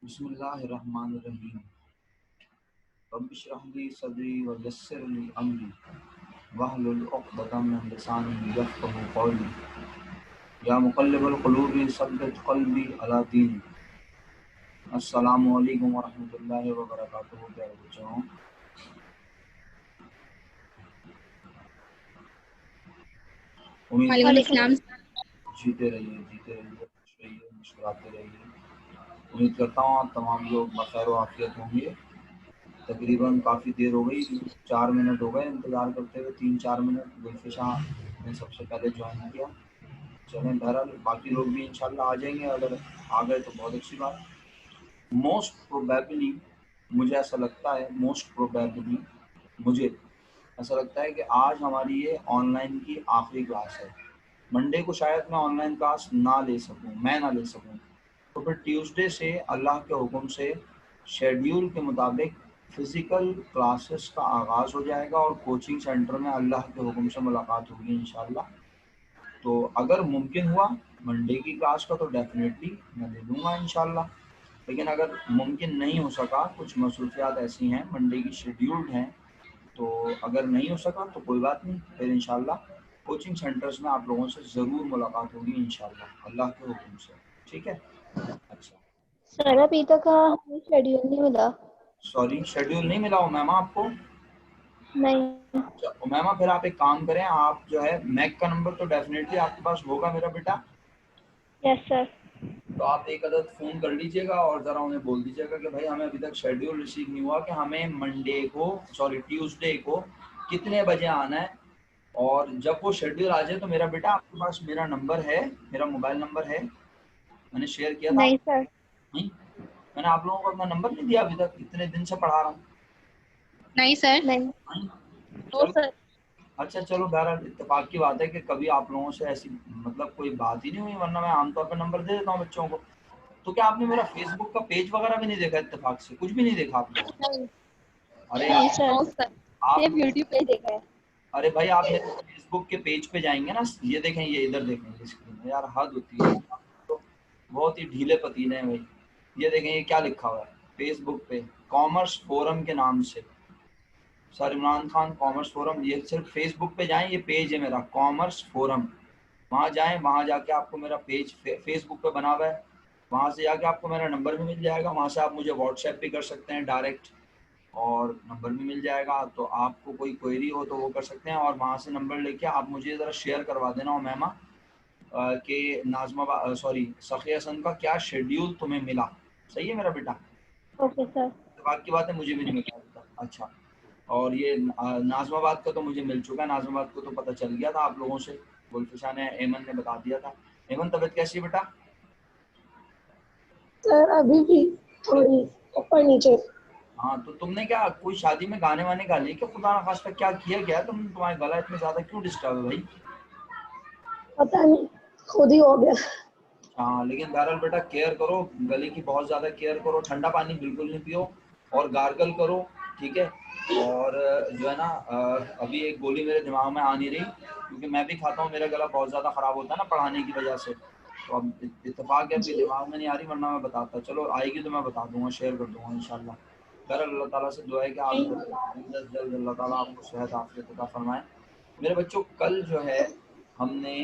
बिस्मिल्लाहिर्रहमानिर्रहीम। रब्बि इश्रह ली सदरी व यस्सिर ली अमरी वहलुल उक़दतम मिन लिसानी यफ़क़हू क़ौली। या मुक़ल्लिबल क़ुलूबि सब्बित क़ल्बी अला दीनिक। अस्सलामु अलैकुम व रहमतुल्लाहि व बरकातुहू। प्यारे बच्चों, उम्मीद वालेकुम। जीते रहिए, खुश रहिए, मुस्कुराते रहिए। उम्मीद करता हूँ आप तमाम लोग बख़ैर व आफ़ियत होंगे। तकरीबन काफ़ी देर हो गई, 4 मिनट हो गए इंतज़ार करते हुए, 3-4 मिनट। गुलफिशा ने सबसे पहले ज्वाइन किया। चलें, बहरहाल बाकी लोग भी इंशाल्लाह आ जाएंगे। अगर आ गए तो बहुत अच्छी बात। मोस्ट प्रोबेबली मुझे ऐसा लगता है कि आज हमारी ये ऑनलाइन की आखिरी क्लास है। मंडे को शायद मैं ऑनलाइन क्लास ना ले सकूं, तो फिर ट्यूसडे से अल्लाह के हुक्म से शेड्यूल के मुताबिक फ़िज़िकल क्लासेस का आगाज़ हो जाएगा और कोचिंग सेंटर में अल्लाह के हुक्म से मुलाकात होगी इंशाल्लाह। तो अगर मुमकिन हुआ मंडे की क्लास का तो डेफिनेटली मैं ले लूँगा इंशाल्लाह। लेकिन अगर मुमकिन नहीं हो सका, कुछ मसरूफियात ऐसी हैं, मंडे की शेड्यूल्ड हैं, तो अगर नहीं हो सका तो कोई बात नहीं, फिर इंशाल्लाह कोचिंग सेंटर्स में आप लोगों से ज़रूर मुलाकात होगी इंशाल्लाह अल्लाह के हुक्म से। ठीक है? अच्छा, सर अभी तक हमें शेड्यूल नहीं मिला। सॉरी, शेड्यूल नहीं मिला उमैमा आपको? नहीं। अच्छा उमैमा, फिर आप एक काम करें, आप जो है मैक का नंबर तो डेफिनेटली आपके पास होगा मेरा बेटा, यस सर। तो आप एक अदद फ़ोन कर लीजिएगा और ज़रा उन्हें बोल दीजिएगा कि भाई हमें अभी तक शेड्यूल रिसीव नहीं हुआ कि हमें ट्यूसडे को कितने बजे आना है। और जब वो शेड्यूल आ जाए तो मेरा बेटा आपके पास मेरा नंबर है, मेरा मोबाइल नंबर है, मैंने शेयर किया था नहीं आपको? सर। नहीं, मैंने आप लोगों को अपना नंबर नहीं दिया अभी तक, इतने दिन से पढ़ा रहा हूँ। नहीं सर। नहीं। नहीं? तो चलो, सर। अच्छा चलो, बहरहाल इत्तेफाक की बात है कि कभी आप लोगों से ऐसी मतलब कोई बात ही नहीं हुई, वरना मैं आमतौर पर नंबर दे देता हूँ बच्चों को। तो क्या आपने मेरा फेसबुक का पेज वगैरह भी नहीं देखा? इत्तेफाक से कुछ भी नहीं देखा आप लोगों ने? नहीं। अरे नहीं यार, सर। No sir. आप सिर्फ यूट्यूब पे देखा है। अरे भाई, आप मेरे फेसबुक के पेज पे जाएंगे ना, ये देखें, ये इधर देखें, ये स्क्रीन में, यार हद होती है। तो बहुत ही ढीले पतीले हैं भाई। ये देखें, ये क्या लिखा हुआ है फेसबुक पे, कॉमर्स फोरम के नाम से, sir Imran Khan commerce forum. ये सिर्फ फेसबुक पे जाएं, ये पेज है मेरा कॉमर्स फोरम, वहाँ जाएं, वहाँ जाके आपको मेरा पेज फेसबुक पे बना हुआ है, वहाँ से जाके आपको मेरा नंबर भी मिल जाएगा, वहाँ से आप मुझे व्हाट्सएप भी कर सकते हैं डायरेक्ट, और नंबर भी मिल जाएगा। तो आपको कोई क्वेरी हो तो वो कर सकते हैं, और वहाँ से नंबर लेके आप मुझे ज़रा शेयर करवा देना उमैमा कि सखी हसन का क्या शेड्यूल तुम्हें मिला। सही है मेरा बेटा? Okay sir. बात की बात है, मुझे भी नहीं मिला अभी तक। अच्छा, और ये नाज़माबाद का तो मुझे मिल चुका है, नाज़माबाद को तो पता चल गया था आप लोगों से, गुलफिशा ने, एमन ने बता दिया था। एमन, तबीयत कैसी है बेटा? सर अभी भी थोड़ी ऊपर नीचे। हाँ, तो तुमने क्या कोई शादी में गाने वाने गा लिए क्या? खुदा ना खास्ता क्या किया क्या है तुम? तुम्हारा गला इतना ज़्यादा क्यों डिस्टर्ब है भाई? पता नहीं, खुद ही हो गया। हाँ, लेकिन बहरहाल बेटा केयर करो, गले की बहुत ज़्यादा केयर करो, ठंडा पानी बिल्कुल नहीं पियो, और गार्गल करो, ठीक है? और जो है ना, अभी एक गोली मेरे दिमाग में आ नहीं रही, क्योंकि मैं भी खाता हूँ, मेरा गला बहुत ज़्यादा ख़राब होता है ना पढ़ाने की वजह से, तो अब इत्तेफाक है, अभी जी। दिमाग में नहीं आ रही, वरना मैं बताता। चलो, आएगी तो मैं बता दूंगा, शेयर कर दूंगा इंशाल्लाह। बहरहाल अल्लाह ताला से दुआ है कि आप जल्द अज जल्द अल्लाह ताला आपको सेहत आफियत अता फरमाए। मेरे बच्चों, कल जो है हमने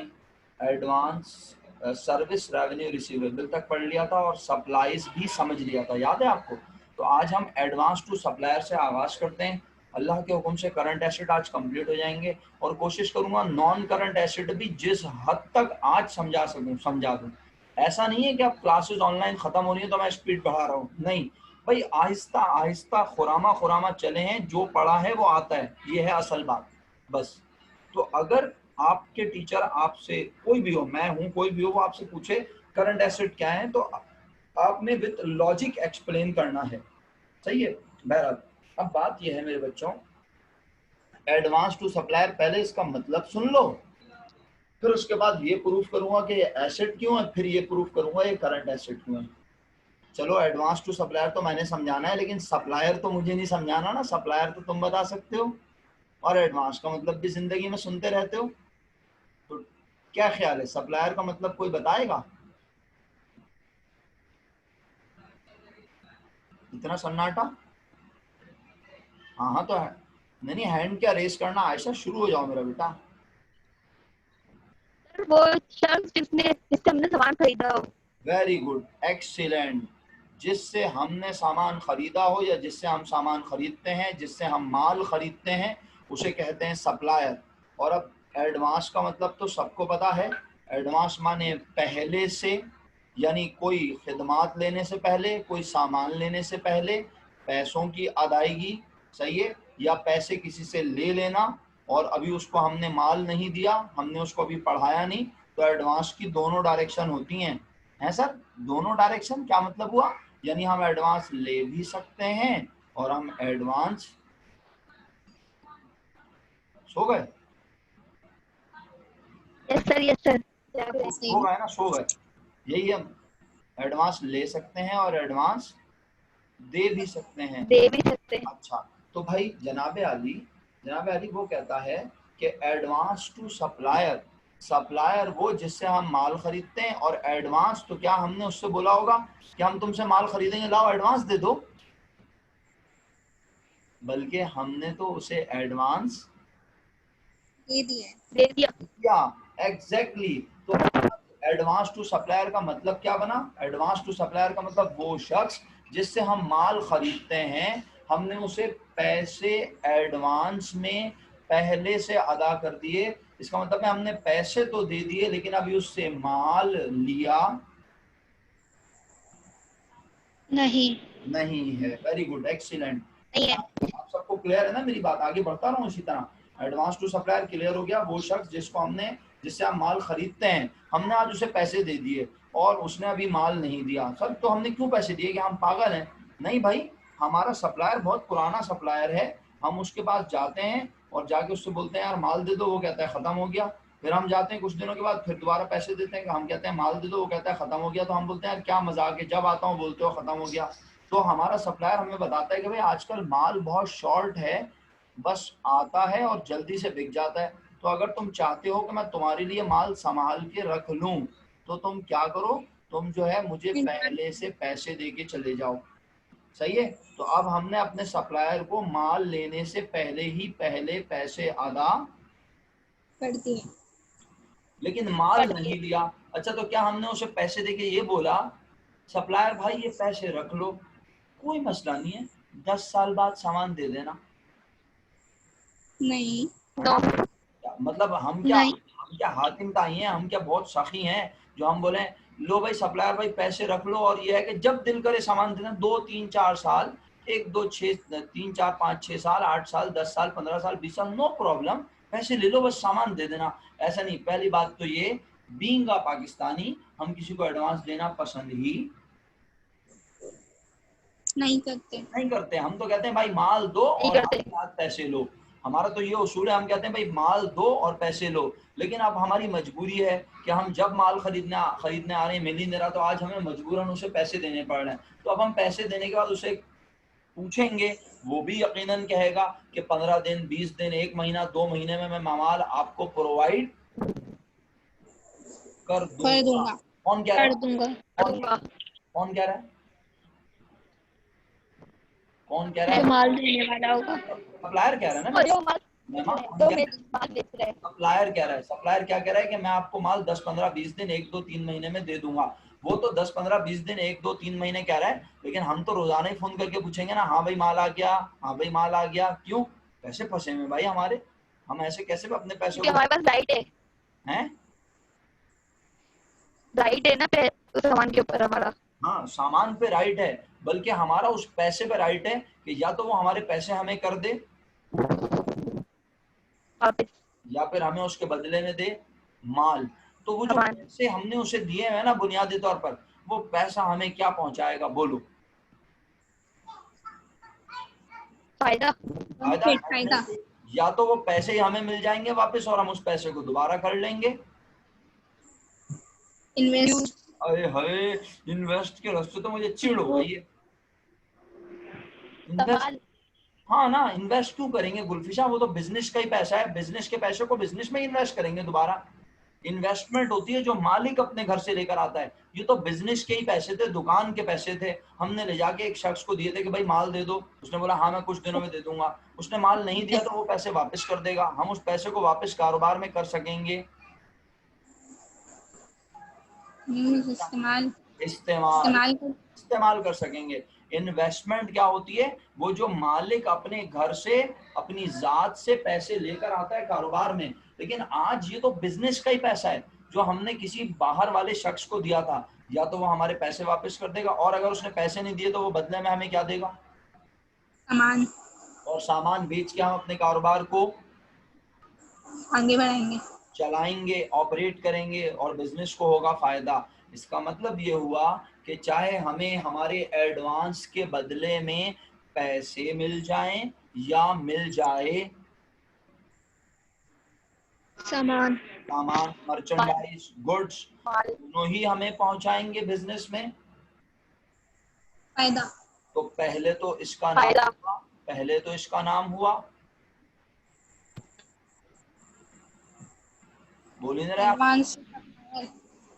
एडवांस सर्विस रेवेन्यू रिसीवेबल तक पढ़ लिया था और सप्लाईज भी समझ लिया था, याद है आपको? तो आज हम एडवांस टू सप्लायर से आगाज़ करते हैं। अल्लाह के हुक्म से करंट एसेट आज कंप्लीट हो जाएंगे, और कोशिश करूंगा नॉन करंट एसेट भी जिस हद तक आज समझा सकूं समझा दूं। ऐसा नहीं है कि अब क्लासेस ऑनलाइन ख़त्म हो रही है तो मैं स्पीड बढ़ा रहा हूँ, नहीं भाई, आहिस्ता आहिस्ता खुरामा खुरामा चले हैं, जो पढ़ा है वो आता है, ये है असल बात, बस। तो अगर आपके टीचर आपसे, कोई भी हो, मैं हूँ, कोई भी हो, वो आपसे पूछे करंट एसेट क्या है, तो आपने विद लॉजिक एक्सप्लेन करना है। सही है? बहरहाल अब बात यह है मेरे बच्चों, एडवांस टू सप्लायर, पहले इसका मतलब सुन लो, फिर उसके बाद ये प्रूफ करूंगा कि ये एसेट क्यों है, फिर ये प्रूफ करूंगा ये करंट एसेट क्यों है। चलो, एडवांस टू सप्लायर तो मैंने समझाना है, लेकिन सप्लायर तो मुझे नहीं समझाना ना, सप्लायर तो तुम बता सकते हो, और एडवांस का मतलब भी जिंदगी में सुनते रहते हो, तो क्या ख्याल है, सप्लायर का मतलब कोई बताएगा? इतना सन्नाटा? हाँ हाँ तो नहीं, हैंड क्या रेस करना, आयशा शुरू हो जाओ मेरा बेटा। वो शख्स जिससे हमने सामान खरीदा हो। Very good, excellent. जिससे हमने सामान खरीदा हो या जिससे हम सामान खरीदते हैं, जिससे हम माल खरीदते हैं, उसे कहते हैं सप्लायर। और अब एडवांस का मतलब तो सबको पता है। एडवांस माने पहले से, यानी कोई खिदमात लेने से पहले, कोई सामान लेने से पहले पैसों की अदायगी, सही है, या पैसे किसी से ले लेना और अभी उसको हमने माल नहीं दिया, हमने उसको अभी पढ़ाया नहीं, तो एडवांस की दोनों डायरेक्शन होती हैं सर। दोनों डायरेक्शन क्या मतलब हुआ, यानी हम एडवांस ले भी सकते हैं और हम एडवांस, सो गए? Yes sir, yes sir. सो गए ना, सो गए। यही हम एडवांस ले सकते हैं और एडवांस दे भी सकते हैं। दे भी सकते हैं। अच्छा, तो भाई जनाब अली वो कहता है कि एडवांस टू सप्लायर, सप्लायर वो जिससे हम माल खरीदते हैं, और एडवांस तो क्या हमने उससे बोला होगा कि हम तुमसे माल खरीदेंगे, लाओ एडवांस दे दो, बल्कि हमने तो उसे एडवांस दे दिया। एग्जैक्टली। तो एडवांस टू सप्लायर का मतलब क्या बना? एडवांस टू सप्लायर का मतलब वो शख्स जिससे हम माल खरीदते हैं, हमने उसे पैसे एडवांस में पहले से अदा कर दिए। इसका मतलब है हमने पैसे तो दे दिए लेकिन अभी उससे माल लिया नहीं है। Very good, excellent. आप सबको क्लियर है ना मेरी बात? आगे बढ़ता रहूं इसी तरह। एडवांस टू सप्लायर क्लियर हो गया, वो शख्स जिससे हम माल खरीदते हैं, हमने आज उसे पैसे दे दिए और उसने अभी माल नहीं दिया। सर तो हमने क्यों पैसे दिए, कि हम पागल हैं? नहीं भाई, हमारा सप्लायर बहुत पुराना सप्लायर है, हम उसके पास जाते हैं और जाके उससे बोलते हैं यार माल दे दो, वो कहता है खत्म हो गया। फिर हम जाते हैं कुछ दिनों के बाद, फिर दोबारा पैसे देते हैं, हम कहते हैं माल दे दो, वो कहता है खत्म हो गया। तो हम बोलते हैं यार क्या मजाक है, जब आता हूँ बोलते हो खत्म हो गया। तो हमारा सप्लायर हमें बताता है कि भाई आजकल माल बहुत शॉर्ट है, बस आता है और जल्दी से बिक जाता है। तो अगर तुम चाहते हो कि मैं तुम्हारे लिए माल संभाल के रख लूं, तो तुम क्या करो, तुम जो है मुझे पहले से पैसे दे के चले जाओ। सही है? तो अब हमने अपने सप्लायर को माल लेने से पहले पैसे अदा कर दिए, लेकिन माल नहीं लिया। अच्छा, तो क्या हमने उसे पैसे देके ये बोला सप्लायर भाई ये पैसे रख लो, कोई मसला नहीं है, 10 साल बाद सामान दे देना? नहीं। मतलब हम क्या हातिम ताई हैं, हम क्या बहुत सखी हैं जो हम बोले लो भाई सप्लायर भाई पैसे रख लो, और ये है कि जब दिल करे सामान देना, 2 3 4 साल, 1 2 6 3 4 5 6 साल, 8 साल, 10 साल, 15 साल, 20 साल, नो प्रॉब्लम, पैसे ले लो, बस सामान दे देना। ऐसा नहीं। पहली बात तो ये, बीइंग अ पाकिस्तानी, हम किसी को एडवांस देना पसंद ही नहीं करते। हम तो कहते हैं भाई माल दो और साथ पैसे लो। हमारा तो ये उसूल है, हम कहते हैं भाई माल दो और पैसे लो। लेकिन अब हमारी मजबूरी है कि हम जब माल खरीदने आ रहे हैं, मिल ही नहीं रहा, तो आज हमें मजबूरन उसे पैसे देने पड़ रहे हैं। तो अब हम पैसे देने के बाद उसे पूछेंगे, वो भी यकीनन कहेगा कि 15 दिन, 20 दिन, 1 महीना, 2 महीने में मैं माल आपको प्रोवाइड कर दूंगा। कौन कह रहा है? कौन कह रहा है? कौन कह रहा है? माल देने वाला होगा। सप्लायर कह रहा है ना। सप्लायर कह रहा है। सप्लायर क्या कह रहा है कि मैं आपको माल 10 15 20 दिन, 1 2 3 महीने में दे दूंगा। वो तो 10 15 20 दिन, 1 2 3 महीने कह रहा है, लेकिन हम तो रोजाना ही फोन करके पूछेंगे ना, हाँ भाई माल आ गया, हाँ भाई माल आ गया। क्यों? पैसे फंसे हुए भाई हमारे, हम ऐसे कैसे भी अपने पैसे हमारे पास राइट हैं? राइट है ना सामान के ऊपर हमारा। हाँ, सामान पे राइट है, बल्कि हमारा उस पैसे पे राइट है कि या तो वो हमारे पैसे हमें कर दे या फिर हमें उसके बदले में दे माल। तो वो जो पैसे हमने उसे दिए हैं ना बुनियादी तौर पर, वो पैसा हमें क्या पहुंचाएगा बोलो? फायदा। या तो वो पैसे ही हमें मिल जाएंगे वापस और हम उस पैसे को दोबारा कर लेंगे इन्वेस्ट। अरे हाय, इन्वेस्ट के रास्ते तो मुझे चिढ़ हो गई है। इन्वेस्ट, हाँ ना, इन्वेस्ट क्यों करेंगे गुलफिशा? वो तो बिजनेस का ही पैसा है, बिजनेस के पैसे को बिजनेस में इन्वेस्ट करेंगे दोबारा। इन्वेस्टमेंट होती है जो मालिक अपने घर से लेकर आता है। ये तो बिजनेस के ही पैसे थे, दुकान के पैसे थे, हमने ले जाके एक शख्स को दिए थे कि भाई माल दे दो, उसने बोला हाँ मैं कुछ दिनों में दे दूंगा, उसने माल नहीं दिया तो वो पैसे वापस कर देगा, हम उस पैसे को वापस कारोबार में कर सकेंगे। इस्तेमाल इस्तेमाल इस्तेमाल इस्तेमाल कर सकेंगे। इन्वेस्टमेंट क्या होती है? वो जो मालिक अपने घर से, अपनी जात से पैसे लेकर आता है कारोबार में। लेकिन आज ये तो बिजनेस का ही पैसा है जो हमने किसी बाहर वाले शख्स को दिया था, या तो वो हमारे पैसे वापस कर देगा, और अगर उसने पैसे नहीं दिए तो वो बदले में हमें क्या देगा? सामान और सामान बेच के हम अपने कारोबार को आगे बढ़ाएंगे। चलाएंगे, ऑपरेट करेंगे, और बिजनेस को होगा फायदा। इसका मतलब ये हुआ कि चाहे हमें हमारे एडवांस के बदले में पैसे मिल जाएं या मिल जाए सामान सामान, मर्चेंडाइज, गुड्स, दोनों ही हमें पहुंचाएंगे बिजनेस में। फायदा तो पहले तो इसका नाम फायदा हुआ, पहले तो इसका नाम हुआ, बोल ही नहीं रहे आप। एडवांस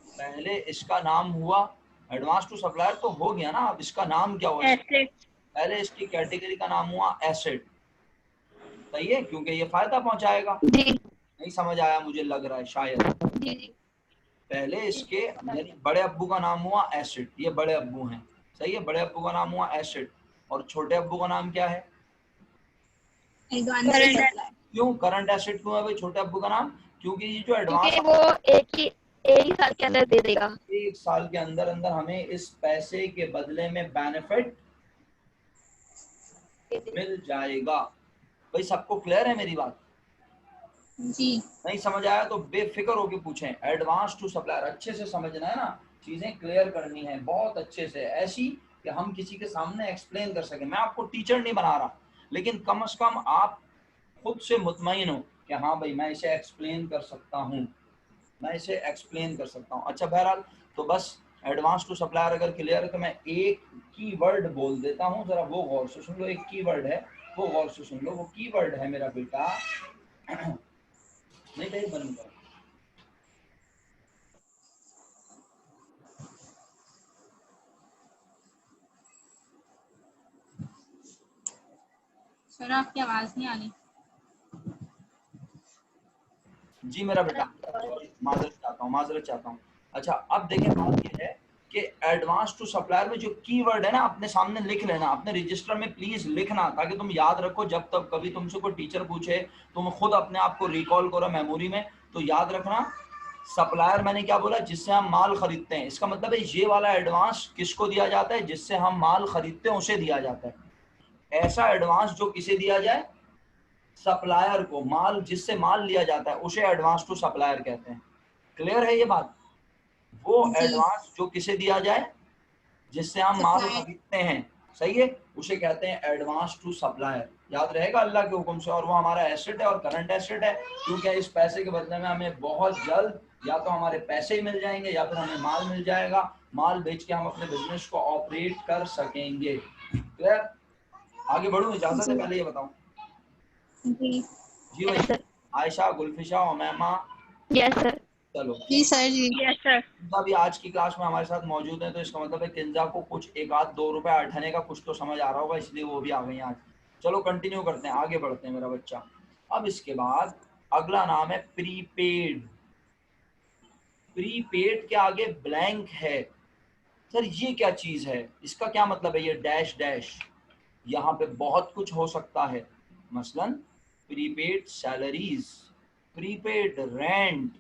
पहले इसका नाम हुआ एडवांस टू सप्लायर, तो हो गया ना। अब इसका नाम क्या हुआ? एसेट पहले इसकी कैटेगरी का नाम हुआ एसेट। सही है, क्योंकि ये फायदा पहुंचाएगा। जी नहीं समझ आया मुझे लग रहा है शायद। जी जी पहले इसके यानी बड़े अब्बू का नाम हुआ एसेट, ये बड़े अब्बू हैं। सही है, बड़े अब्बू का नाम हुआ एसेट। और छोटे अब्बू का नाम क्या है? एडवांस क्यों करंट एसेट क्यों है भाई छोटे अब्बू का नाम? क्योंकि ये जो क्योंकि एडवांस वो एक ही साल के अंदर दे देगा। एक साल के अंदर अंदर हमें इस पैसे के बदले में बेनिफिट मिल जाएगा। भाई सबको क्लियर है मेरी बात? जी नहीं समझ आया तो बेफिक्र होके पूछें। एडवांस टू सप्लायर अच्छे से समझना है ना, चीजें क्लियर करनी है बहुत अच्छे से, ऐसी कि हम किसी के सामने एक्सप्लेन कर सकें। मैं आपको टीचर नहीं बना रहा, लेकिन कम से कम आप खुद से मुतमईन हो कि हाँ भाई मैं इसे एक्सप्लेन कर सकता हूँ, मैं इसे एक्सप्लेन कर सकता हूँ। अच्छा बहरहाल, तो बस एडवांस टू सप्लायर अगर क्लियर है तो मैं एक कीवर्ड बोल देता हूँ, जरा वो गौर से सुन लो। एक कीवर्ड है, वो गौर से सुन लो। वो कीवर्ड है मेरा बेटा नहीं भाई बंद करो। सर आपकी आवाज नहीं आ रही। जी मेरा बेटा, माजरत चाहता हूँ। अच्छा अब देखें, बात ये है कि एडवांस टू सप्लायर में जो कीवर्ड है ना, अपने सामने लिख लेना, अपने रजिस्टर में प्लीज लिखना, ताकि तुम याद रखो। जब तक कभी तुमसे कोई टीचर पूछे, तुम खुद अपने आप को रिकॉल करो मेमोरी में, तो याद रखना। सप्लायर मैंने क्या बोला? जिससे हम माल खरीदते हैं। इसका मतलब है ये वाला एडवांस किसको दिया जाता है? जिससे हम माल खरीदते हैं उसे दिया जाता है। ऐसा एडवांस जो किसे दिया जाए? सप्लायर को। माल, जिससे माल लिया जाता है उसे एडवांस टू सप्लायर कहते हैं। क्लियर है ये बात? वो जी एडवांस जो किसे दिया जाए, जिससे हम माल सप्लाई खरीदते हैं, सही है, उसे कहते हैं एडवांस टू सप्लायर। याद रहेगा अल्लाह के हुक्म से। और वो हमारा एसेट है और करंट एसेट है, क्योंकि इस पैसे के बदले में हमें बहुत जल्द या तो हमारे पैसे ही मिल जाएंगे या फिर हमें माल मिल जाएगा। माल बेच के हम अपने बिजनेस को ऑपरेट कर सकेंगे। क्लियर? आगे बढ़ूं? इजाजत है? जी पहले ये बताऊं। जी जी भाई, yes sir Ayesha, Gulfisha, Umaima, yes sir चलो जी सर जी यस सर किंजा भी आज की क्लास में हमारे साथ मौजूद है, तो इसका मतलब है किंजा को कुछ एक आध 2 रुपए अठाने का कुछ तो समझ आ रहा होगा, इसलिए वो भी आ गई आज। चलो कंटिन्यू करते हैं, आगे बढ़ते हैं मेरा बच्चा। अब इसके बाद अगला नाम है प्रीपेड। प्रीपेड के आगे ब्लैंक है। सर ये क्या चीज है? इसका क्या मतलब है ये डैश डैश? यहाँ पे बहुत कुछ हो सकता है। मसलन prepaid salaries, prepaid rent,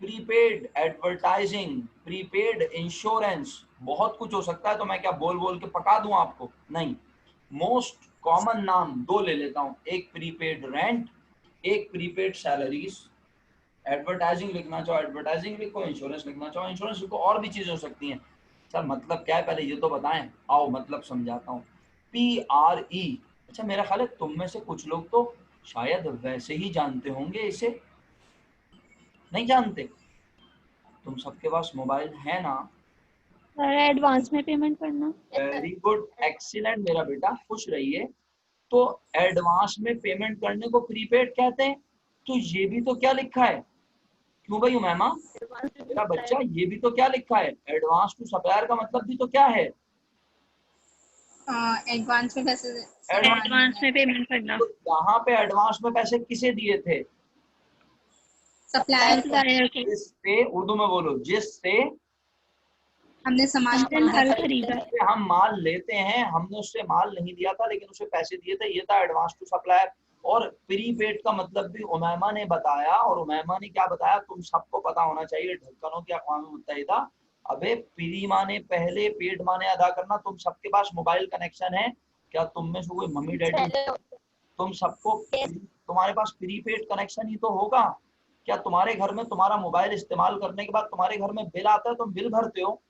prepaid advertising, prepaid insurance, बहुत कुछ हो सकता है। तो मैं क्या बोल बोल के पका दूं आपको? नहीं। मोस्ट कॉमन नाम दो ले लेता हूं, एक प्रीपेड रेंट, एक प्रीपेड सैलरीज। एडवर्टाइजिंग लिखना चाहो एडवर्टाइजिंग लिखो, इंश्योरेंस लिखना चाहो इंश्योरेंस लिखो, और भी चीजें हो सकती हैं। सर मतलब क्या है पहले ये तो बताएं। आओ मतलब समझाता हूँ। PRE, अच्छा मेरा ख्याल है तुम में से कुछ लोग तो शायद वैसे ही जानते होंगे इसे। नहीं जानते? तुम सबके पास मोबाइल है ना? सर एडवांस में पेमेंट करना। वेरी गुड, एक्सीलेंट मेरा बेटा, खुश रहिए। तो एडवांस में पेमेंट करने को प्रीपेड कहते हैं। तो ये भी तो क्या लिखा है? क्यों भाई उमैमा, मेरा बच्चा ये भी तो क्या लिखा है, एडवांस टू सप्लायर का मतलब भी तो क्या है, एडवांस में पैसे एडवांस में पेमेंट करना। तो यहाँ पे एडवांस में पैसे किसे दिए थे, सप्लायर को सप्लायर को जिससे, उर्दू में बोलो, जिससे हमने सामान हमने माल खरीदा है। जिससे हम माल लेते हैं, हमने उससे माल नहीं दिया था लेकिन उसे पैसे दिए थे, ये था एडवांस टू सप्लायर। और प्रीपेड का मतलब भी उमैमा ने बताया, और उमैमा ने क्या बताया, तुम सबको पता होना चाहिए, ढक्कनों की अक़वाम मुत्तहिदा। अबे प्री माने पहले, पेड माने अदा करना। तुम सबके पास मोबाइल कनेक्शन है क्या, तुम में से कोई मम्मी डैडी, तुम सबको, तुम्हारे पास प्रीपेड कनेक्शन ही तो होगा क्या, तुम्हारे घर में तुम्हारा मोबाइल इस्तेमाल करने के बाद तुम्हारे घर में बिल आता है, तुम बिल भरते हो,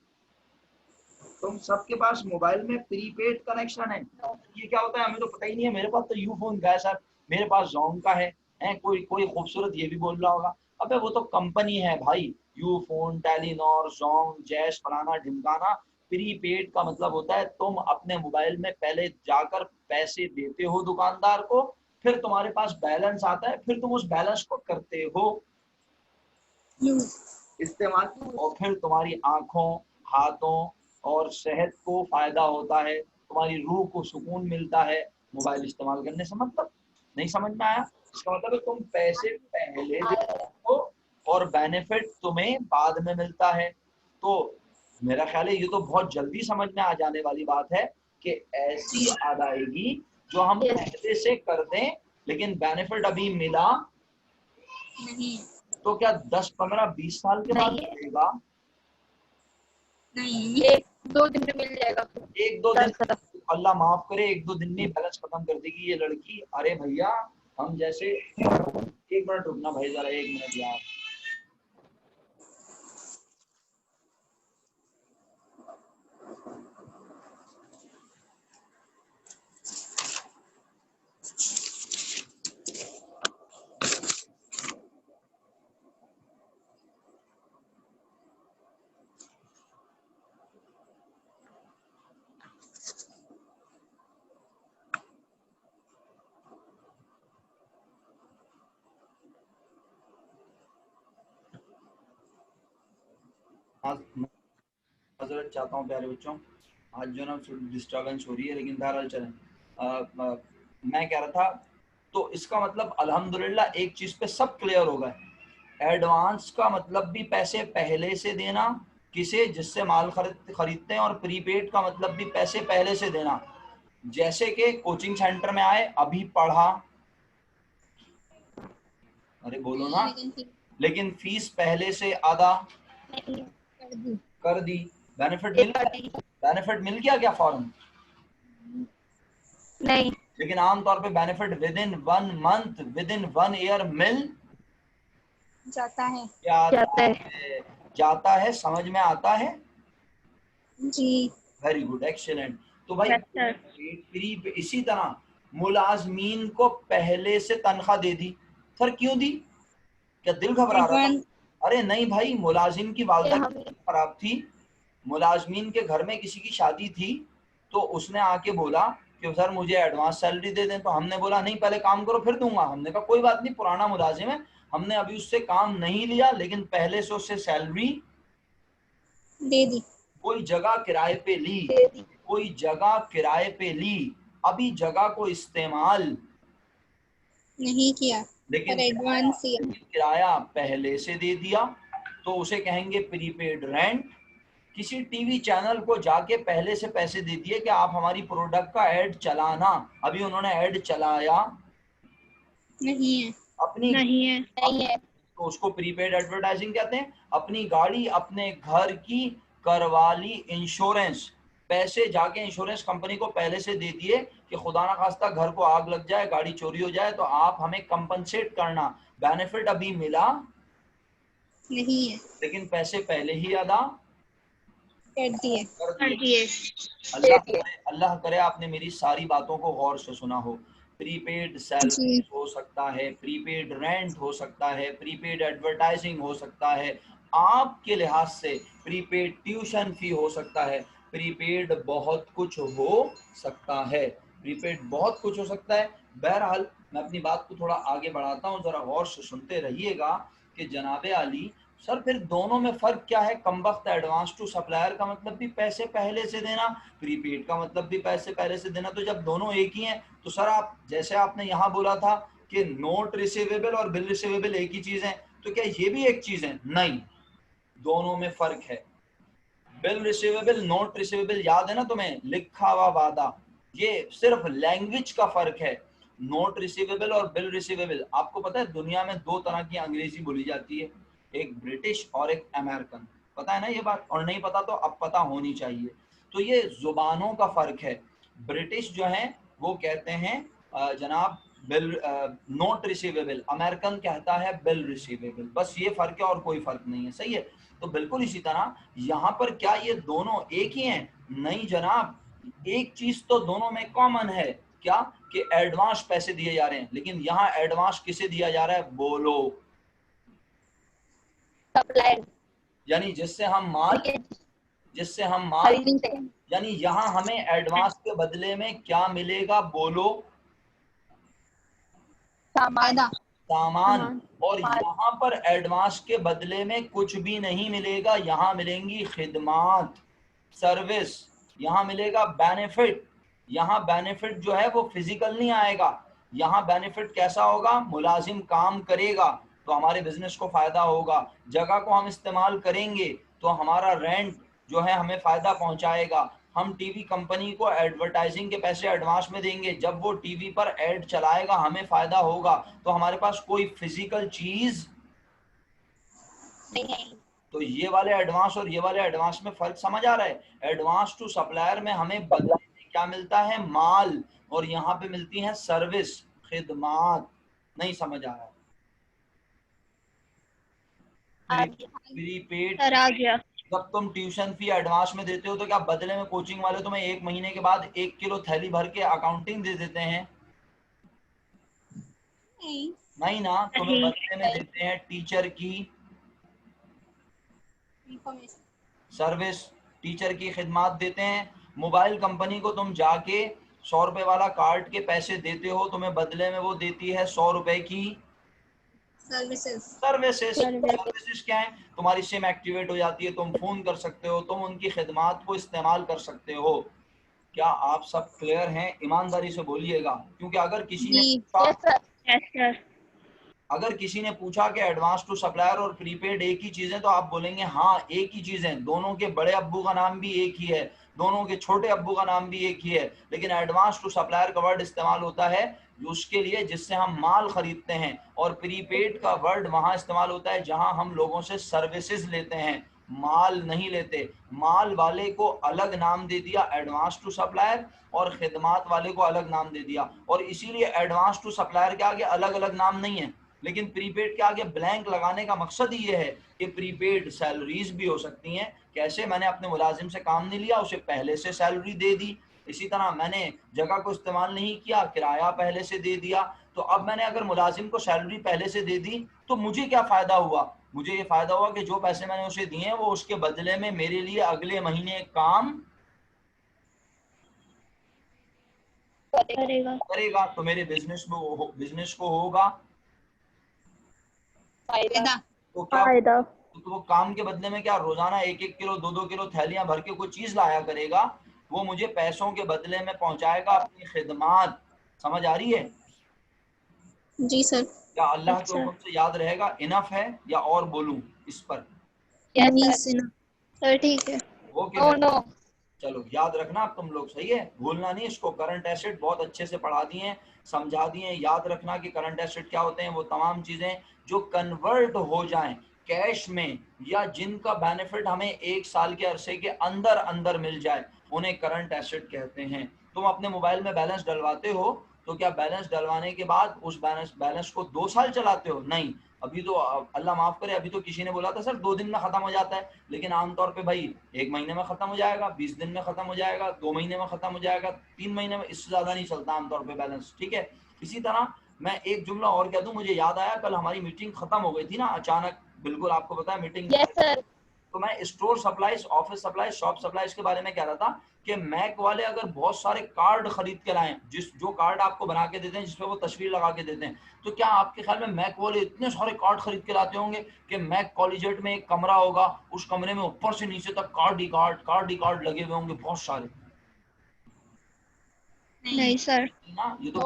तुम सबके पास मोबाइल में प्रीपेड कनेक्शन है। ये क्या होता है हमें तो पता ही नहीं है, मेरे पास तो यू फोन का है सर, मेरे पास जोंग का है, कोई कोई खूबसूरत ये भी बोल रहा होगा, अबे वो तो कंपनी है भाई, you phone, Telenor, Jong, Jaish, फलाना ढिमकाना। प्रीपेड का मतलब होता है तुम अपने मोबाइल में पहले जाकर पैसे देते हो दुकानदार को, फिर तुम्हारे पास बैलेंस आता है, फिर तुम उस बैलेंस को करते हो इस्तेमाल, और फिर तुम्हारी आंखों, हाथों और सेहत को फायदा होता है, तुम्हारी रूह को सुकून मिलता है मोबाइल इस्तेमाल करने से। मतलब नहीं समझ में आया, इसका मतलब है तुम पैसे पहले देते हो और बेनिफिट तुम्हें बाद में मिलता है। तो मेरा ख्याल है ये तो बहुत जल्दी समझ में आ जाने वाली बात है कि ऐसी अदायगी जो हम पहले से कर दें लेकिन बेनिफिट अभी मिला नहीं तो क्या 10, 15, 20 साल के बाद मिलेगा, नहीं 1-2 दिन में मिल जाएगा। 1-2 दिन, अल्लाह माफ करे 1-2 दिन में बैलेंस खत्म कर देगी ये लड़की। अरे भैया हम जैसे, 1 मिनट रुकना भाई, जरा 1 मिनट यार। माजरत चाहता हूँ प्यारे बच्चों, आज जो ना डिस्टर्बेंस हो रही है, लेकिन बहरहाल चलें। मैं कह रहा था, तो इसका मतलब अल्हम्दुलिल्लाह एक चीज पे सब क्लियर हो गए। एडवांस का मतलब भी पैसे पहले से देना किसे, जिससे माल खरीदते हैं, और प्रीपेड का मतलब भी पैसे पहले से देना, जैसे कि कोचिंग सेंटर में आए, अभी पढ़ा, अरे बोलो ना, लेकिन फीस पहले से अदा कर दी, बेनिफिट मिल गया, बेनिफिट मिल गया क्या फौरन, नहीं लेकिन आमतौर पे benefit within 1 month, within 1 year मिल जाता है, जाता है, समझ में आता है जी वेरी गुड, एक्सीलेंट। तो भाई इसी तरह मुलाजमीन को पहले से तनख्वाह दे दी, सर क्यों दी, क्या दिल घबरा रहा था, अरे नहीं भाई, मुलाजिम की वालदा खराब थी, मुलाजमीन के घर में किसी की शादी थी, तो उसने आके बोला कि सर मुझे एडवांस सैलरी दे दें, तो हमने बोला नहीं पहले काम करो फिर दूंगा, हमने कहा कोई बात नहीं, पुराना मुलाजिम है, हमने अभी उससे काम नहीं लिया लेकिन पहले से उससे सैलरी दे दी, कोई जगह किराए पे ली, कोई जगह किराए पे ली, अभी जगह को इस्तेमाल नहीं किया, लेकिन एडवांस किराया पहले से दे दिया, तो उसे कहेंगे प्रीपेड रेंट। किसी टीवी चैनल को जाके पहले से पैसे दे दिए कि आप हमारी प्रोडक्ट का ऐड चलाना, अभी उन्होंने ऐड चलाया नहीं है, अपनी, नहीं है तो उसको प्रीपेड एडवर्टाइजिंग कहते हैं। अपनी गाड़ी, अपने घर की करवा ली इंश्योरेंस, पैसे जाके इंश्योरेंस कंपनी को पहले से दे दिए कि खुदा ना खास्ता घर को आग लग जाए, गाड़ी चोरी हो जाए, तो आप हमें कंपनसेट करना, बेनिफिट अभी मिला नहीं है, लेकिन पैसे पहले ही अदा कर दिए, कर दिए। अल्लाह करे आपने मेरी सारी बातों को गौर से सुना हो। प्रीपेड सैलरी हो सकता है, प्रीपेड रेंट हो सकता है, प्रीपेड एडवर्टाइजिंग हो सकता है, आपके लिहाज से प्रीपेड ट्यूशन फी हो सकता है, प्रीपेड बहुत कुछ हो सकता है, प्रीपेड बहुत कुछ हो सकता है। बहरहाल मैं अपनी बात को थोड़ा आगे बढ़ाता हूँ, जरा गौर से सुनते रहिएगा कि जनाबे आली सर फिर दोनों में फर्क क्या है? कमबख्त एडवांस टू सप्लायर का मतलब भी पैसे पहले से देना, प्रीपेड का मतलब भी पैसे पहले से देना। तो जब दोनों एक ही हैं तो सर आप जैसे आपने यहाँ बोला था कि नोट रिसीवेबल और बिल रिसीवेबल एक ही चीज है, तो क्या ये भी एक चीज है? नहीं, दोनों में फर्क है। बिल रिसीवेबल, नोट रिसीवेबल याद है ना तुम्हें? लिखा हुआ वादा, ये सिर्फ लैंग्वेज का फर्क है। नोट रिसीवेबल और बिल रिसीवेबल, आपको पता है दुनिया में दो तरह की अंग्रेजी बोली जाती है, एक ब्रिटिश और एक अमेरिकन। पता है ना ये बात? और नहीं पता तो अब पता होनी चाहिए। तो ये जुबानों का फर्क है। ब्रिटिश जो है वो कहते हैं जनाब बिल नोट रिसीवेबल, अमेरिकन कहता है बिल रिसीवेबल। बस ये फर्क है और कोई फर्क नहीं है। सही है? तो बिल्कुल इसी तरह यहाँ पर क्या ये दोनों एक ही हैं? नहीं जनाब, एक चीज तो दोनों में कॉमन है, क्या? कि एडवांस पैसे दिए जा रहे हैं। लेकिन यहाँ एडवांस किसे दिया जा रहा है? बोलो। सप्लायर यानी जिससे हम माल खरीदते हैं। यानी यहाँ हमें एडवांस के बदले में क्या मिलेगा? बोलो। सामान। सामान। और यहाँ पर एडवांस के बदले में कुछ भी नहीं मिलेगा, यहाँ मिलेंगी खिदमात, सर्विस, यहाँ मिलेगा बेनिफिट। यहाँ बेनिफिट जो है वो फिजिकल नहीं आएगा, यहाँ बेनिफिट कैसा होगा? मुलाजिम काम करेगा तो हमारे बिजनेस को फायदा होगा, जगह को हम इस्तेमाल करेंगे तो हमारा रेंट जो है हमें फायदा पहुंचाएगा, हम टीवी कंपनी को एडवर्टाइजिंग के पैसे एडवांस में देंगे, जब वो टीवी पर एड चलाएगा हमें फायदा होगा। तो हमारे पास कोई फिजिकल चीज नहीं। तो ये वाले एडवांस और ये वाले एडवांस में फर्क समझ आ रहा है? एडवांस टू सप्लायर में हमें बदले में क्या मिलता है? माल। और यहाँ पे मिलती है सर्विस, खिदमात। नहीं समझ आ रहा? प्रीपेड, आ गया। जब तुम ट्यूशन फी एडवांस में देते हो तो क्या बदले में कोचिंग वाले तुम्हें 1 महीने के बाद 1 किलो थैली भर के अकाउंटिंग दे देते हैं? नहीं ना, तुम्हें बदले में देते हैं टीचर की सर्विस, टीचर की खिदमात देते हैं। मोबाइल कंपनी को तुम जाके 100 रुपए वाला कार्ड के पैसे देते हो, तुम्हें बदले में वो देती है 100 रुपए की सर्विसेज क्या है? तुम्हारी सिम एक्टिवेट हो जाती है, तुम फोन कर सकते हो, तुम उनकी खिदमात को इस्तेमाल कर सकते हो। क्या आप सब क्लियर हैं? ईमानदारी से बोलिएगा, क्योंकि अगर किसी ने पूछा कि एडवांस टू सप्लायर और प्रीपेड एक ही चीज है तो आप बोलेंगे हाँ एक ही चीज है, दोनों के बड़े अब्बू का नाम भी एक ही है, दोनों के छोटे अब्बू का नाम भी एक ही है। लेकिन एडवांस टू सप्लायर का वर्ड इस्तेमाल होता है उसके लिए जिससे हम माल खरीदते हैं, और प्रीपेड का वर्ड वहां इस्तेमाल होता है जहां हम लोगों से सर्विसेज लेते हैं, माल नहीं लेते। माल वाले को अलग नाम दे दिया एडवांस टू सप्लायर, और खिदमात वाले को अलग नाम दे दिया। और इसीलिए एडवांस टू सप्लायर के आगे अलग अलग नाम नहीं है, लेकिन प्रीपेड के आगे ब्लैंक लगाने का मकसद ये है कि प्रीपेड सैलरीज भी हो सकती हैं। कैसे? मैंने अपने मुलाजिम से काम नहीं लिया, उसे पहले से सैलरी दे दी। इसी तरह मैंने जगह को इस्तेमाल नहीं किया, किराया पहले से दे दिया। तो अब मैंने अगर मुलाजिम को सैलरी पहले से दे दी तो मुझे क्या फायदा हुआ? मुझे ये फायदा हुआ कि जो पैसे मैंने उसे दिए हैं वो उसके बदले में मेरे लिए अगले महीने काम करेगा, तो मेरे बिजनेस को होगा तो क्या? तो वो काम के बदले में क्या रोजाना 1-1 किलो 2-2 किलो थैलियां भर के कोई चीज लाया करेगा, वो मुझे पैसों के बदले में पहुंचाएगा अपनी खिदमात। समझ आ रही है? जी सर। क्या अल्लाह के हुक्म से याद रहेगा? इनफ है या और बोलूं इस पर? सर ठीक है। ओके चलो याद रखना अब तुम लोग, सही है? भूलना नहीं इसको। करंट एसेट बहुत अच्छे से पढ़ा दिए, समझा दिए। याद रखना कि करंट एसेट क्या होते हैं? वो तमाम चीजें जो कन्वर्ट हो जाएं कैश में, या जिनका बेनिफिट हमें 1 साल के अरसे के अंदर अंदर मिल जाए, उन्हें करंट एसेट कहते हैं। तुम अपने मोबाइल में बैलेंस डलवाते हो तो क्या बैलेंस डलवाने के बाद उस बैलेंस को 2 साल चलाते हो? नहीं। अभी तो अल्लाह माफ करे, अभी तो किसी ने बोला था सर 2 दिन में खत्म हो जाता है, लेकिन आमतौर पे भाई 1 महीने में खत्म हो जाएगा, 20 दिन में खत्म हो जाएगा, 2 महीने में खत्म हो जाएगा, 3 महीने में, इससे ज्यादा नहीं चलता आमतौर पे बैलेंस। ठीक है? इसी तरह मैं एक जुमला और कह दूं, मुझे याद आया कल हमारी मीटिंग खत्म हो गई थी ना अचानक, बिल्कुल आपको पता है मीटिंग। yes, sir. तो मैं store supplies, office supplies, shop supplies के बारे में कह रहा था कि मैक वाले अगर बहुत सारे कार्ड खरीद के लाएं, जो कार्ड आपको बना के देते हैं जिसपे वो तस्वीर लगा के देते हैं, तो क्या आपके ख्याल में मैक वाले इतने सारे कार्ड खरीद के लाते होंगे कि मैक कॉलेजिएट में एक कमरा होगा, उस कमरे में ऊपर से नीचे तक कार्ड ही कार्ड लगे हुए होंगे बहुत सारे? नहीं सर। ना, ये तो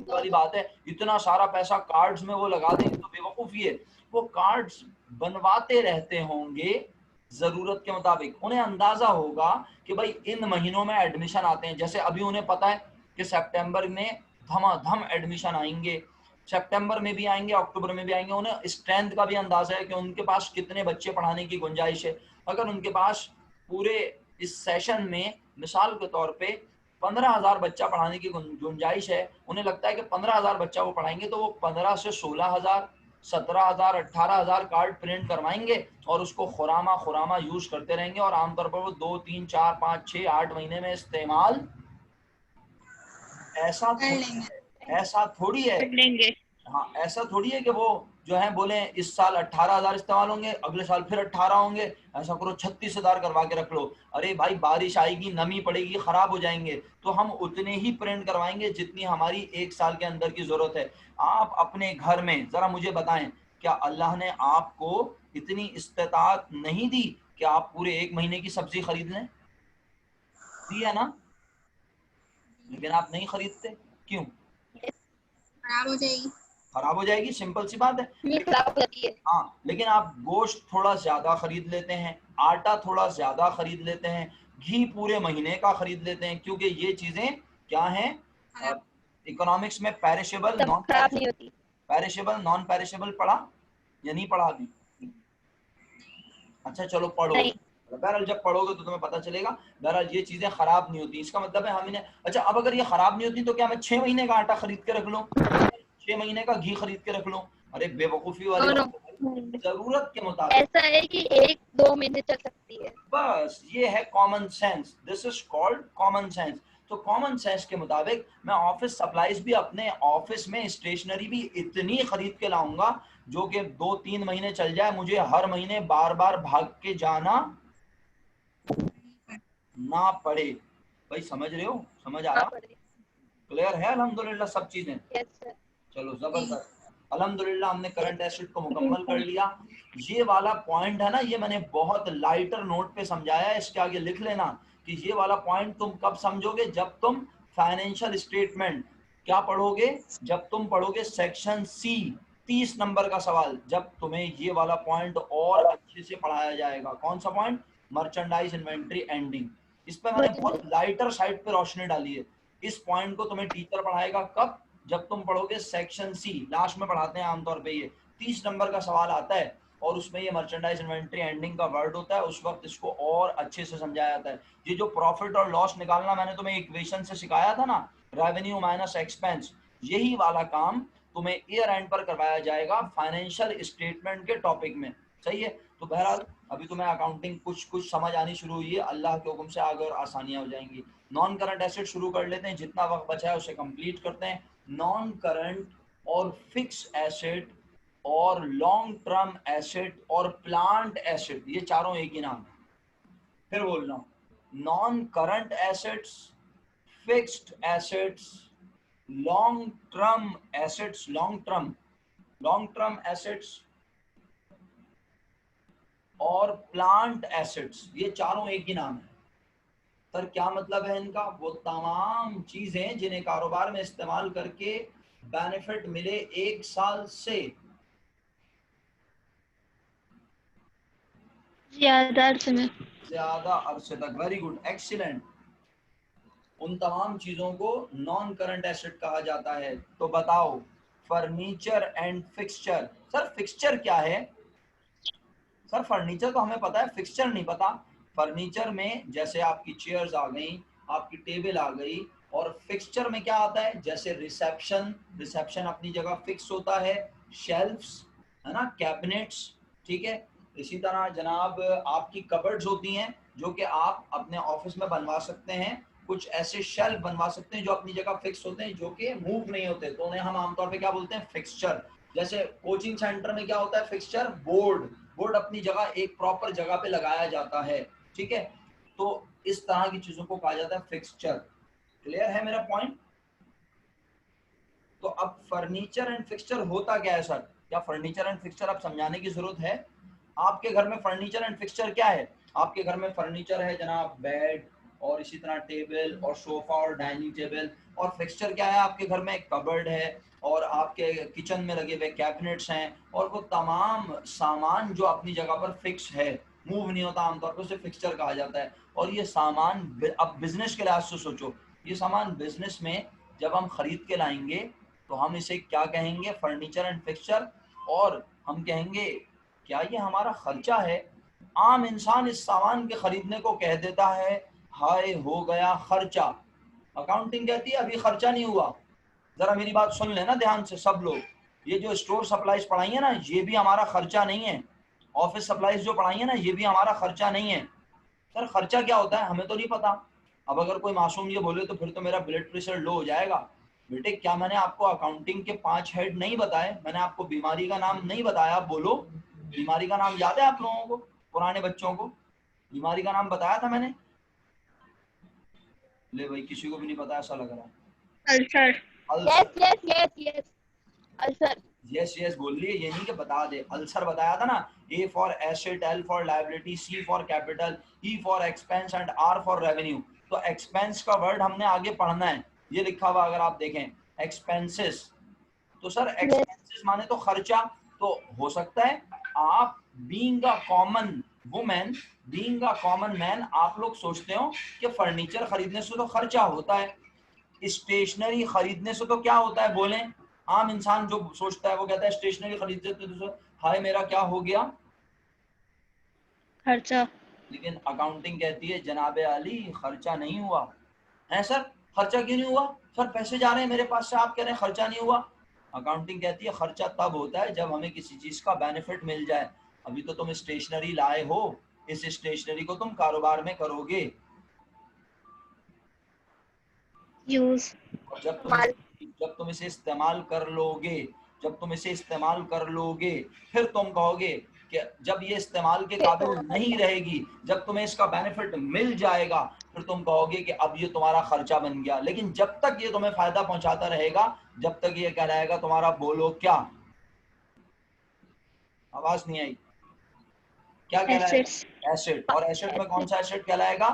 वाली बात है। इतना सारा पैसा कार्ड्स में वो लगा देंगे तो बेवकूफी है। वो कार्ड्स बनवाते रहते होंगे जरूरत के मुताबिक। उन्हें अंदाजा होगा कि भाई इन महीनों में एडमिशन आते हैं, जैसे अभी उन्हें पता है कि सितंबर में धमाधम एडमिशन आएंगे, सितंबर में भी आएंगे, अक्टूबर में भी आएंगे। उन्हें स्ट्रेंथ का भी अंदाजा है कि उनके पास कितने बच्चे पढ़ाने की गुंजाइश है। अगर उनके पास पूरे इस सेशन में मिसाल के तौर पे 15,000 बच्चा पढ़ाने की गुंजाइश है, उन्हें लगता है कि 15,000 बच्चा वो पढ़ाएंगे, तो वो 15 से 16,000, 17,000, 18,000 कार्ड प्रिंट करवाएंगे और उसको खुरामा यूज करते रहेंगे और आमतौर पर वो 2, 3, 4, 5, 6, 8 महीने में इस्तेमाल ऐसा थोड़ी है। हाँ, ऐसा थोड़ी है कि वो जो है बोले इस साल 18,000 इस्तेमाल होंगे, अगले साल फिर 18 होंगे, ऐसा करो 36,000 करवा के रख लो। अरे भाई बारिश आएगी, नमी पड़ेगी, खराब हो जाएंगे, तो हम उतने ही प्रिंट करवाएंगे जितनी हमारी एक साल के अंदर की जरूरत है। आप अपने घर में जरा मुझे बताएं, क्या अल्लाह ने आपको इतनी इस्तेताअत नहीं दी कि आप पूरे 1 महीने की सब्जी खरीद लें? दी है ना? लेकिन आप नहीं खरीदते, क्यों? खराब हो जाएगी, सिंपल सी बात है। हाँ, लेकिन आप गोश्त थोड़ा ज्यादा खरीद लेते हैं, आटा थोड़ा ज्यादा खरीद लेते हैं, घी पूरे महीने का खरीद लेते हैं, क्योंकि ये चीजें क्या हैं इकोनॉमिक्स में? Perishable, non perishable, non perishable पढ़ा या नहीं पढ़ा अभी? अच्छा चलो पढ़ो, बहरहाल जब पढ़ोगे तो तुम्हें पता चलेगा। बहरहाल ये चीजें खराब नहीं होती, इसका मतलब है हम इन्हें, अच्छा अब अगर ये खराब नहीं होती तो क्या मैं 6 महीने का आटा खरीद के रख लूं, 6 महीने का घी खरीद के रख लूं? अरे बेवकूफी वाली बात है। जरूरत के मुताबिक ऐसा है कि 1-2 महीने चल सकती है, बस ये है common sense. This is called common sense. तो कॉमन सेंस के मुताबिक मैं ऑफिस सप्लाईज भी अपने ऑफिस में, स्टेशनरी भी इतनी खरीद के लाऊंगा जो कि 2-3 महीने चल जाए, मुझे हर महीने बार बार भाग के जाना ना पड़े। भाई समझ रहे हो? समझ आ रहा? क्लियर है? अल्हम्दुलिल्लाह सब चीजें। चलो जबरदस्त, अल्हम्दुलिल्लाह हमने करंट एसेट को मुकम्मल कर लिया। ये वाला पॉइंट है ना, ये मैंने बहुत लाइटर नोट पे समझाया है, इसके आगे लिख लेना कि ये वाला पॉइंट तुम कब समझोगे? जब तुम फाइनेंशियल स्टेटमेंट क्या पढ़ोगे? जब तुम पढ़ोगे सेक्शन सी, 30 नंबर का सवाल, जब तुम्हें ये वाला पॉइंट और अच्छे से पढ़ाया जाएगा। कौन सा पॉइंट? Merchandise inventory ending. इस पे मैंने बहुत लाइटर साइड पे रोशनी डाली है। इस पॉइंट को तुम्हें टीचर पढ़ाएगा कब? जब तुम पढ़ोगे सेक्शन सी, लास्ट में पढ़ाते हैं आमतौर पे। ये 30 नंबर का सवाल आता है और उसमें ये मर्चेंडाइज इन्वेंट्री एंडिंग का वर्ड होता है, उस वक्त इसको और अच्छे से समझाया जाता है। ये जो प्रॉफिट और लॉस निकालना मैंने तुम्हें इक्वेशन से सिखाया था ना, रेवेन्यू माइनस एक्सपेंस, यही वाला काम तुम्हें ईयर एंड पर करवाया जाएगा फाइनेंशियल स्टेटमेंट के टॉपिक में। सही है? तो बहरहाल अभी तुम्हें अकाउंटिंग कुछ समझ आनी शुरू हुई है, अल्लाह के हुक्म से आगे और आसानियां हो जाएंगी। नॉन करंट एसेट शुरू कर लेते हैं, जितना वक्त बचा है उसे कंप्लीट करते हैं। नॉन करंट और फिक्स एसेट और लॉन्ग टर्म एसेट और प्लांट एसेट, ये चारों एक ही नाम है। फिर बोल रहा हूँ, non current assets, fixed assets, long term assets, long term assets और प्लांट एसेट्स, ये चारों एक ही नाम है। सर क्या मतलब है इनका? वो तमाम चीजें जिन्हें कारोबार में इस्तेमाल करके बेनिफिट मिले 1 साल से ज्यादा अरसे तक। Very good, excellent. उन तमाम चीजों को नॉन करंट एसेट कहा जाता है। तो बताओ, furniture and fixture. Sir fixture क्या है? सर फर्नीचर तो हमें पता है, फिक्सचर नहीं पता। फर्नीचर में जैसे आपकी चेयर्स आ गई, आपकी टेबल आ गई, और फिक्सचर में क्या आता है? जैसे रिसेप्शन अपनी जगह फिक्स होता है, शेल्फ्स है ना, कैबिनेट्स, ठीक है। इसी तरह जनाब आपकी कबर्ड्स होती हैं जो कि आप अपने ऑफिस में बनवा सकते हैं। कुछ ऐसे शेल्फ बनवा सकते हैं जो अपनी जगह फिक्स होते हैं, जो कि मूव नहीं होते, तो उन्हें हम आमतौर पे क्या बोलते हैं? फिक्सचर। जैसे कोचिंग सेंटर में क्या होता है, फिक्सचर, बोर्ड, बोर्ड अपनी जगह एक प्रॉपर जगह पे लगाया जाता है, ठीक है। तो इस तरह की चीजों को कहा जाता है फिक्सचर। क्लियर है मेरा पॉइंट? तो अब फर्नीचर एंड फिक्सचर होता क्या है सर? क्या फर्नीचर एंड फिक्सचर अब समझाने की जरूरत है? आपके घर में फर्नीचर एंड फिक्सचर क्या है? आपके घर में फर्नीचर है जनाब बेड, और इसी तरह टेबल और सोफा और डाइनिंग टेबल। और फिक्सचर क्या है? आपके घर में एक कबर्ड है, और आपके किचन में लगे हुए कैबिनेट्स हैं, और वो तमाम सामान जो अपनी जगह पर फिक्स है, मूव नहीं होता आमतौर पर, उसे फिक्सचर कहा जाता है। और ये सामान अब बिजनेस के लिहाज से सोचो, ये सामान बिजनेस में जब हम खरीद के लाएंगे तो हम इसे क्या कहेंगे? Furniture and fixture. और हम कहेंगे क्या ये हमारा खर्चा है? आम इंसान इस सामान के खरीदने को कह देता है हाय हो गया खर्चा। अकाउंटिंग कहती है अभी खर्चा नहीं हुआ। जरा मेरी बात सुन लेना ध्यान से सब लोग, ये जो स्टोर सप्लाईज पढ़ाई है ना, ये भी हमारा खर्चा नहीं है। ऑफिस सप्लाईज जो पढ़ाई है ना, ये भी हमारा खर्चा नहीं है। सर खर्चा क्या होता है हमें तो नहीं पता। अब अगर कोई मासूम ये बोले तो फिर तो मेरा ब्लड प्रेशर लो हो जाएगा। बेटे क्या मैंने आपको अकाउंटिंग के 5 हेड नहीं बताए? मैंने आपको बीमारी का नाम नहीं बताया? आप बोलो, बीमारी का नाम याद है आप लोगों को, पुराने बच्चों को? बीमारी का नाम बताया था मैंने? ले भाई किसी को भी नहीं पता ऐसा लग रहा है। Ulcer. Yes yes yes yes ulcer. Yes yes बोल लिए, ये नहीं कि बता दे। अल्सर बताया था ना। A for asset, L for liability, C for capital, E for expense and R for revenue. तो एक्सपेंस का वर्ड हमने आगे पढ़ना है, ये लिखा हुआ अगर आप देखें एक्सपेंसेस। तो सर एक्सपेंसेस माने तो खर्चा। तो हो सकता है आप being a common women, being a common man, आप लोग सोचते हो कि फर्नीचर खरीदने से तो खर्चा होता है, स्टेशनरी खरीदने से तो क्या होता है? बोलें, आम इंसान जो सोचता है वो कहता है स्टेशनरी खरीदने से तो हाय मेरा क्या हो गया? खर्चा। लेकिन अकाउंटिंग कहती है जनाबे अली खर्चा नहीं हुआ है। सर खर्चा क्यों नहीं हुआ? सर पैसे जा रहे हैं मेरे पास से, आप कह रहे हैं खर्चा नहीं हुआ। अकाउंटिंग कहती है खर्चा तब होता है जब हमें किसी चीज का बेनिफिट मिल जाए। अभी तो तुम स्टेशनरी लाए हो, इस स्टेशनरी को तुम कारोबार में करोगे, यूज। और जब तुम इसे इस्तेमाल कर लोगे, जब तुम इसे इस्तेमाल कर लोगे, फिर तुम कहोगे कि जब ये इस्तेमाल के काबिल नहीं रहेगी, जब तुम्हें इसका बेनिफिट मिल जाएगा, फिर तुम कहोगे कि अब ये तुम्हारा खर्चा बन गया। लेकिन जब तक ये तुम्हें फायदा पहुंचाता रहेगा, जब तक ये कहलाएगा तुम्हारा, बोलो क्या? आवाज नहीं आई। क्या कहलाएगा? एसेट्स। एसेट। और एसेट में कौन सा एसेट कहलाएगा?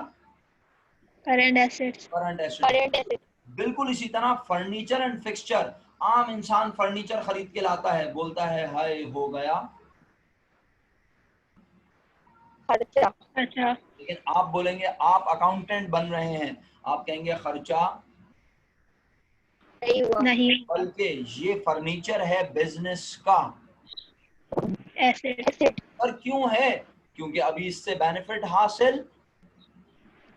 Current assets. Current asset. बिल्कुल इसी तरह फर्नीचर एंड फिक्सचर, आम इंसान फर्नीचर खरीद के लाता है, बोलता है हाय हो गया खर्चा। खर्चा। लेकिन आप बोलेंगे, आप अकाउंटेंट बन रहे हैं, आप कहेंगे खर्चा नहीं हुआ। नहीं। बल्कि ये फर्नीचर है बिजनेस का। एसेट। एसेट। पर क्यों है? क्योंकि अभी इससे बेनिफिट हासिल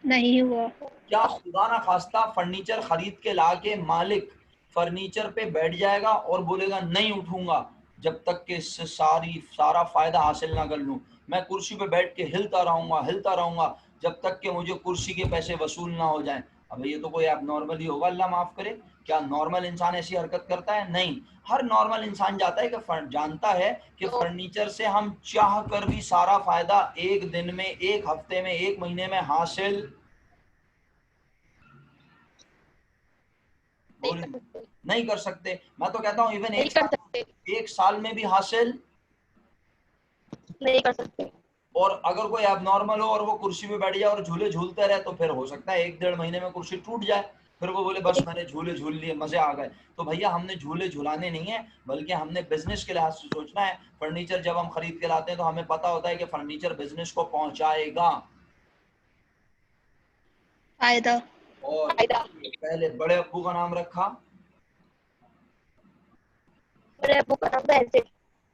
नहीं हुआ। क्या खुदा ना खास्ता फर्नीचर खरीद के ला के मालिक फर्नीचर पे बैठ जाएगा और बोलेगा नहीं उठूंगा जब तक कि इससे सारा फायदा हासिल ना कर लूं। मैं कुर्सी पे बैठ के हिलता रहूंगा जब तक कि मुझे कुर्सी के पैसे वसूल ना हो जाएं। अब ये तो कोई नॉर्मल ही होगा, अल्लाह माफ करे। क्या नॉर्मल इंसान ऐसी हरकत करता है? नहीं। हर नॉर्मल इंसान जानता है कि फर्नीचर से हम चाह कर भी सारा फायदा एक दिन में, एक हफ्ते में, एक महीने में हासिल नहीं कर सकते। मैं तो कहता हूँ इवन नहीं कर सकते। एक साल में भी हासिल नहीं कर सकते। और अगर कोई एबनॉर्मल हो और वो कुर्सी पे बैठ जाए और झूले झूलते रहे तो फिर हो सकता है 1-1.5 महीने में कुर्सी टूट जाए, फिर वो बोले बस मैंने झूले झूल लिए, मजे आ गए। तो भैया हमने झूले झुलाने नहीं है, बल्कि हमने बिजनेस के लिहाज से सोचना है। फर्नीचर जब हम खरीद के लाते हैं तो हमें पता होता है कि फर्नीचर बिजनेस को पहुंचाएगा। फायदा। और फायदा। पहले बड़े अब्बू का नाम रखा मेरे अब्बू का नाम था एसेट।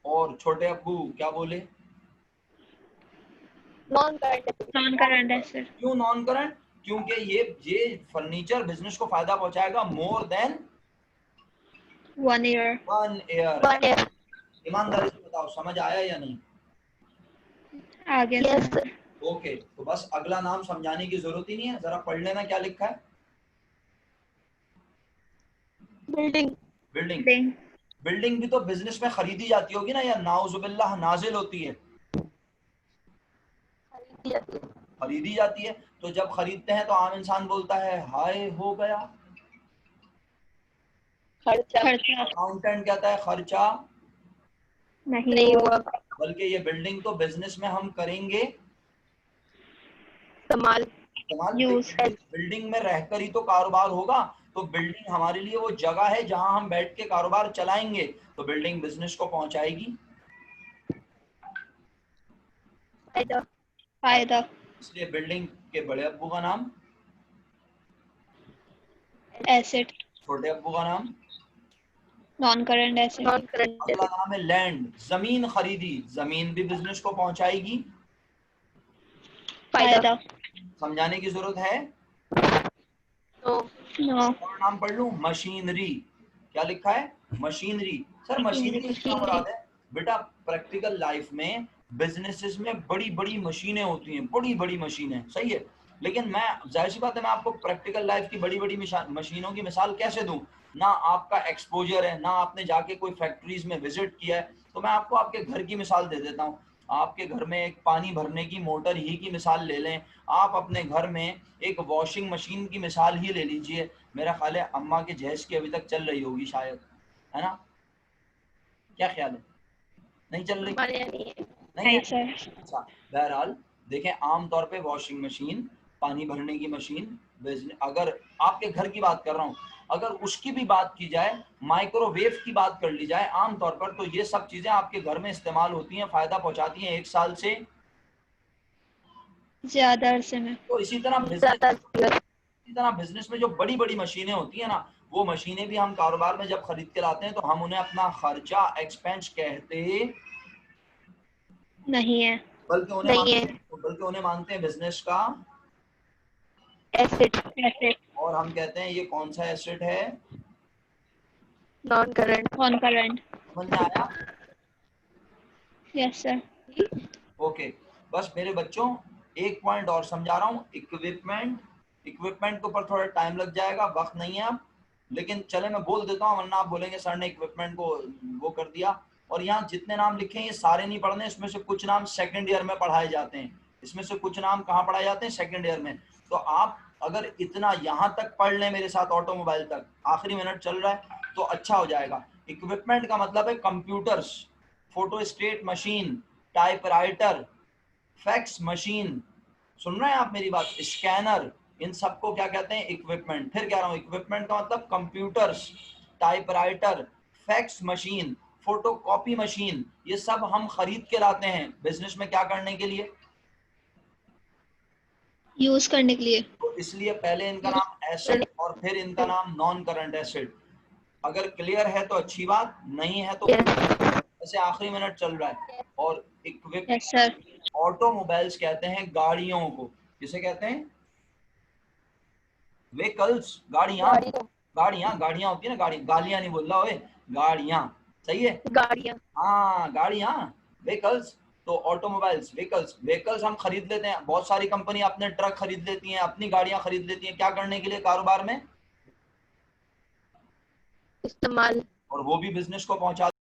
और छोटे अब्बू क्या बोले? Non current asset. Non current asset. क्यों नॉन करंट? क्योंकि ये फर्नीचर बिजनेस को फायदा पहुंचाएगा more than 1 year. 1 year. 1 year. ईमानदारी से बताओ समझ आया या नहीं? आगे यस। सर। ओके, तो बस अगला नाम समझाने की जरूरत ही नहीं है, जरा पढ़ लेना क्या लिखा है। बिल्डिंग। बिल्डिंग। बिल्डिंग। बिल्डिंग भी तो बिजनेस में खरीदी जाती होगी ना, या नाउजुबिल्लाह नाजिल होती है? खरीदी जाती है। तो जब खरीदते हैं तो आम इंसान बोलता है हाय हो गया, खर्चा अकाउंटेंट कहता है खर्चा नहीं हुआ, बल्कि ये बिल्डिंग तो बिजनेस में हम करेंगे इस्तेमाल यूज। बिल्डिंग में रहकर ही तो कारोबार होगा। तो बिल्डिंग हमारे लिए वो जगह है जहां हम बैठ के कारोबार चलाएंगे, तो बिल्डिंग बिजनेस को पहुंचाएगी फायदा। इसलिए बिल्डिंग के बड़े अब्बू का नाम, एसेट, छोटे अब्बू का नाम, नॉन करंट एसेट। अगला नाम है लैंड, जमीन खरीदी, जमीन भी बिजनेस को पहुंचाएगी, फायदा। समझाने की जरूरत है? नो। और नाम पढ़ लूं, मशीनरी। क्या लिखा है? मशीनरी। सर मशीनरी क्या मुराद है? बेटा प्रैक्टिकल लाइफ में बिजनेसेस में बड़ी बड़ी मशीनें होती हैं, बड़ी बड़ी मशीनें, सही है। लेकिन मैं, जाहिर सी बात है, मैं आपको प्रैक्टिकल लाइफ की बड़ी बड़ी मशीनों की मिसाल कैसे दूं? ना आपका एक्सपोजर है, ना आपने जाके कोई फैक्ट्रीज में विजिट किया है। तो मैं आपको आपके घर की मिसाल दे देता हूँ। आपके घर में एक पानी भरने की मोटर ही की मिसाल ले लें, आप अपने घर में एक वॉशिंग मशीन की मिसाल ही ले लीजिए। मेरा ख्याल है अम्मा के जहेज की अभी तक चल रही होगी शायद, है ना? क्या ख्याल है? नहीं चल रही? नहीं है? अच्छा, बहरहाल देखें, आमतौर पे वॉशिंग मशीन, पानी भरने की मशीन, अगर आपके घर की बात कर रहा हूँ, अगर उसकी भी बात की जाए, माइक्रोवेव की बात कर ली जाए, आमतौर पर तो ये सब चीजें आपके घर में इस्तेमाल होती हैं, फायदा पहुंचाती हैं 1 साल से ज्यादा अरसे में। तो इसी तरह बिजनेस में जो बड़ी बड़ी मशीनें होती है ना, वो मशीनें भी हम कारोबार में जब खरीद के लाते हैं तो हम उन्हें अपना खर्चा, एक्सपेंस कहते नहीं है, बल्कि उन्हें मानते हैं बिजनेस का एसेट। और हम कहते हैं ये कौन सा एसेट है? Non current. समझ में आया? Yes sir. ओके, बस मेरे बच्चों एक पॉइंट और समझा रहा हूँ, इक्विपमेंट के ऊपर थोड़ा टाइम लग जाएगा, वक्त नहीं है अब, लेकिन चले मैं बोल देता हूँ, वरना आप बोलेंगे सर ने इक्विपमेंट को वो कर दिया। और यहाँ जितने नाम लिखे हैं ये सारे नहीं पढ़ने, इसमें से कुछ नाम सेकंड ईयर में पढ़ाए जाते हैं, इसमें से कुछ नाम कहाँ पढ़ाए जाते हैं? सेकंड ईयर में। तो आप अगर इतना यहाँ तक पढ़ लें मेरे साथ, ऑटोमोबाइल तक, आखिरी मिनट चल रहा है, तो अच्छा हो जाएगा। इक्विपमेंट का मतलब है computers, photostat machine, typewriter, fax machine, सुन रहे हैं आप मेरी बात? स्कैनर, इन सबको क्या कहते हैं? इक्विपमेंट। फिर कह रहा हूँ, इक्विपमेंट का मतलब computers, typewriter, fax machine, photocopy machine, ये सब हम खरीद के लाते हैं बिजनेस में क्या करने के लिए? यूज करने के लिए। तो इसलिए पहले इनका नाम एसेट और फिर इनका नाम नॉन करंट एसेट। अगर क्लियर है तो अच्छी बात, नहीं है तो ऐसे आखिरी मिनट चल रहा है। और इक्विपमेंट, यस सर। ऑटोमोबाइल्स कहते हैं गाड़ियों को। किसे कहते हैं? व्हीकल्स, गाड़ियां। गाड़ियां होती है ना, गालियां नहीं बोल रहा ओए, गाड़ियां, सही है? हाँ गाड़ियां, व्हीकल्स। तो ऑटोमोबाइल्स, व्हीकल्स हम खरीद लेते हैं, बहुत सारी कंपनी अपने ट्रक खरीद लेती हैं, अपनी गाड़ियां खरीद लेती हैं, क्या करने के लिए? कारोबार में इस्तेमाल। और वो भी बिजनेस को पहुंचा